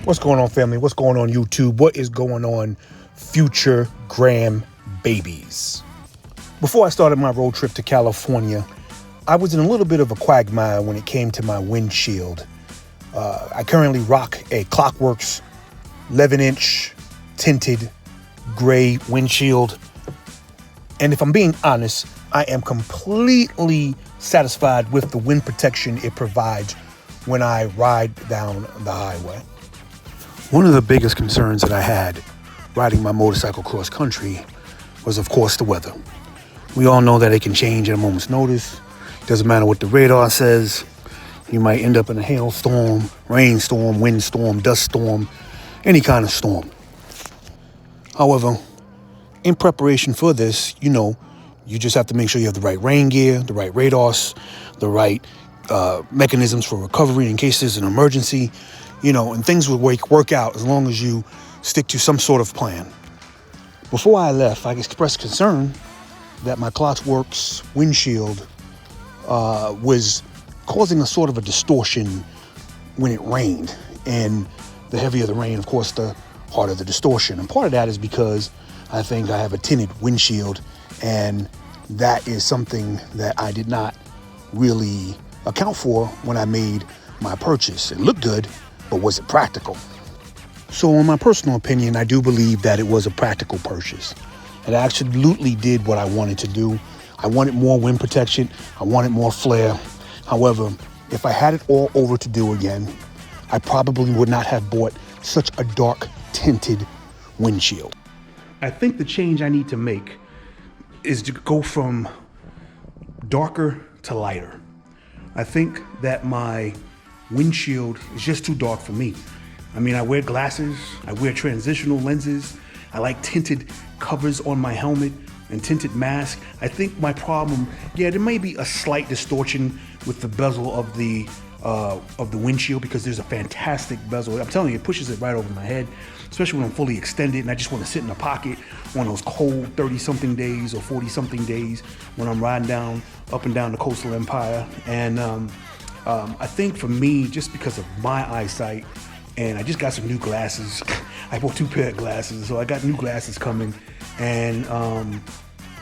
What's going on, family? What's going on, YouTube? What is going on, future Gram babies? Before I started my road trip to California, I was in a little bit of a quagmire when it came to my windshield. I currently rock a Klock Werks 11-inch tinted gray windshield. And if I'm being honest, I am completely satisfied with the wind protection it provides when I ride down the highway. One of the biggest concerns that I had riding my motorcycle cross country was, of course, the weather. We all know that it can change at a moment's notice. Doesn't matter what the radar says. You might end up in a hailstorm, rainstorm, windstorm, dust storm, any kind of storm. However, in preparation for this, you just have to make sure you have the right rain gear, the right radars, the right mechanisms for recovery in case there's an emergency, and things will work out as long as you stick to some sort of plan. Before I left, I expressed concern that my Klock Werks windshield was causing a sort of a distortion when it rained. And the heavier the rain, of course, the harder the distortion. And part of that is because I think I have a tinted windshield, and that is something that I did not really account for when I made my purchase. It looked good, but was it practical? So in my personal opinion, I do believe that it was a practical purchase. It absolutely did what I wanted to do. I wanted more wind protection. I wanted more flare. However, if I had it all over to do again, I probably would not have bought such a dark tinted windshield. I think the change I need to make is to go from darker to lighter. I think that my windshield is just too dark for me. I mean, I wear glasses, I wear transitional lenses, I like tinted covers on my helmet and tinted mask. I think my problem, there may be a slight distortion with the bezel of the windshield, because there's a fantastic bezel. I'm telling you, it pushes it right over my head, especially when I'm fully extended and I just want to sit in a pocket on those cold 30-something days or 40-something days when I'm riding up and down the coastal empire. And I think for me, just because of my eyesight, and I just got some new glasses. I bought 2 pair of glasses, so I got new glasses coming. And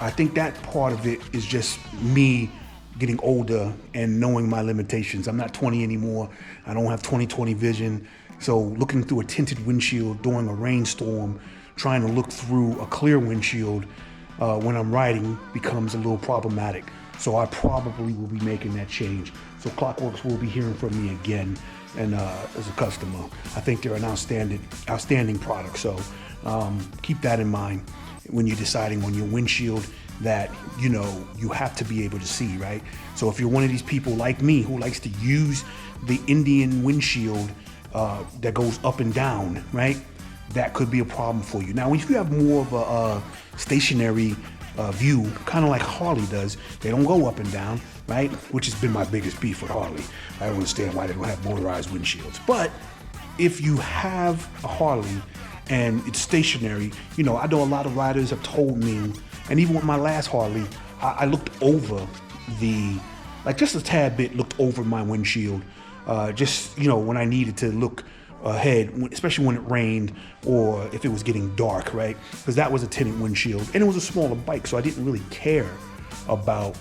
I think that part of it is just me getting older and knowing my limitations. I'm not 20 anymore. I don't have 20/20 vision. So looking through a tinted windshield during a rainstorm, trying to look through a clear windshield when I'm riding becomes a little problematic. So I probably will be making that change. So Klock Werks will be hearing from me again, and as a customer. I think they're an outstanding product. So keep that in mind when you're deciding on your windshield that you have to be able to see, right? So if you're one of these people like me who likes to use the Indian windshield that goes up and down, right? That could be a problem for you. Now, if you have more of a stationary view, kind of like Harley does, they don't go up and down, right? Which has been my biggest beef with Harley. I don't understand why they don't have motorized windshields. But if you have a Harley and it's stationary, I know a lot of riders have told me, and even with my last Harley, I looked over just a tad bit, looked over my windshield, when I needed to look ahead, especially when it rained or if it was getting dark, right? Because that was a tinted windshield, and it was a smaller bike, so I didn't really care about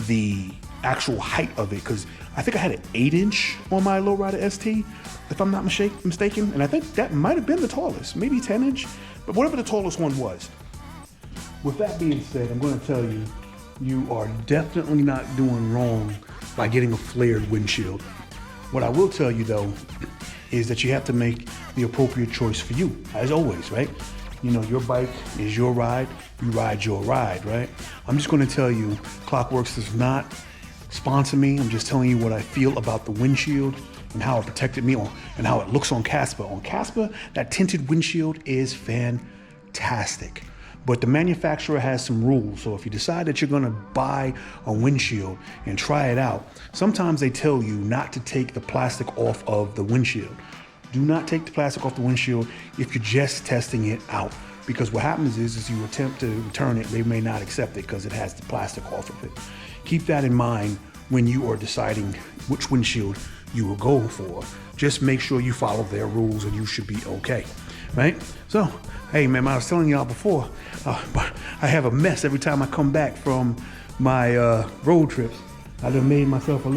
the actual height of it, because I think I had an 8-inch on my Lowrider ST, if I'm not mistaken, and I think that might have been the tallest, maybe 10-inch, but whatever the tallest one was. With that being said, I'm going to tell you, you are definitely not doing wrong by getting a flared windshield. What I will tell you, though, is that you have to make the appropriate choice for you, as always, right? Your bike is your ride, you ride your ride, right? I'm just going to tell you, Klock Werks does not sponsor me. I'm just telling you what I feel about the windshield and how it protected me and how it looks on Casper. On Casper, that tinted windshield is fantastic. But the manufacturer has some rules. So if you decide that you're going to buy a windshield and try it out, sometimes they tell you not to take the plastic off of the windshield. Do not take the plastic off the windshield if you're just testing it out. Because what happens is you attempt to return it, they may not accept it because it has the plastic off of it. Keep that in mind when you are deciding which windshield you were going for. Just make sure you follow their rules and you should be okay, right? So, hey man, I was telling y'all before, but I have a mess every time I come back from my road trips. I done made myself I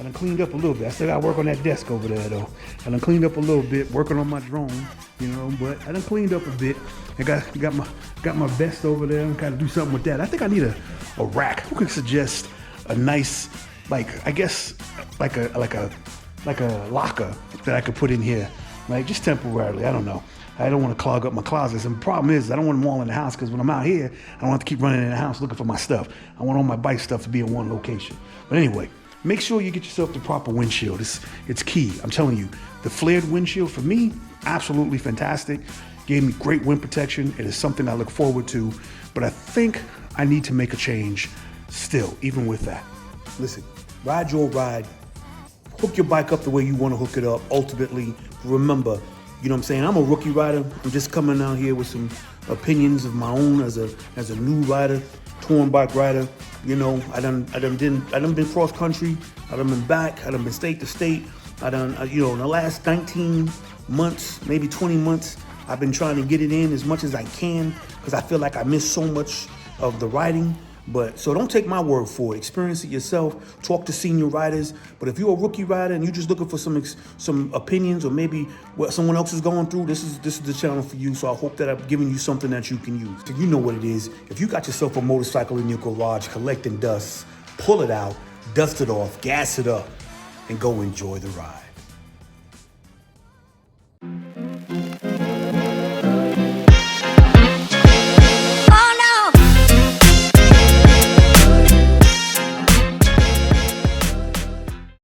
done cleaned up a little bit. I still got to work on that desk over there though. I done cleaned up a little bit, working on my drone, you know, but I done cleaned up a bit. I got my vest over there and gotta do something with that. I think I need a rack. Who could suggest a nice, like, I guess, like a locker that I could put in here, like just temporarily. I don't know. I don't want to clog up my closets. And the problem is I don't want them all in the house because when I'm out here, I don't have to keep running in the house looking for my stuff. I want all my bike stuff to be in one location. But anyway, make sure you get yourself the proper windshield. It's key. I'm telling you, the flared windshield for me, absolutely fantastic. Gave me great wind protection. It is something I look forward to, but I think I need to make a change still, even with that. Listen, ride your ride. Hook your bike up the way you want to hook it up. Ultimately, remember, you know what I'm saying? I'm a rookie rider. I'm just coming out here with some opinions of my own as a new rider, touring bike rider. You know, I done been cross country. I done been back. I done been state to state. I done, you know, in the last 19 months, maybe 20 months, I've been trying to get it in as much as I can because I feel like I miss so much of the riding. But so don't take my word for it. Experience it yourself. Talk to senior riders. But if you're a rookie rider and you're just looking for some opinions or maybe what someone else is going through, this is the channel for you. So I hope that I've given you something that you can use. So you know what it is. If you got yourself a motorcycle in your garage collecting dust, pull it out, dust it off, gas it up, and go enjoy the ride.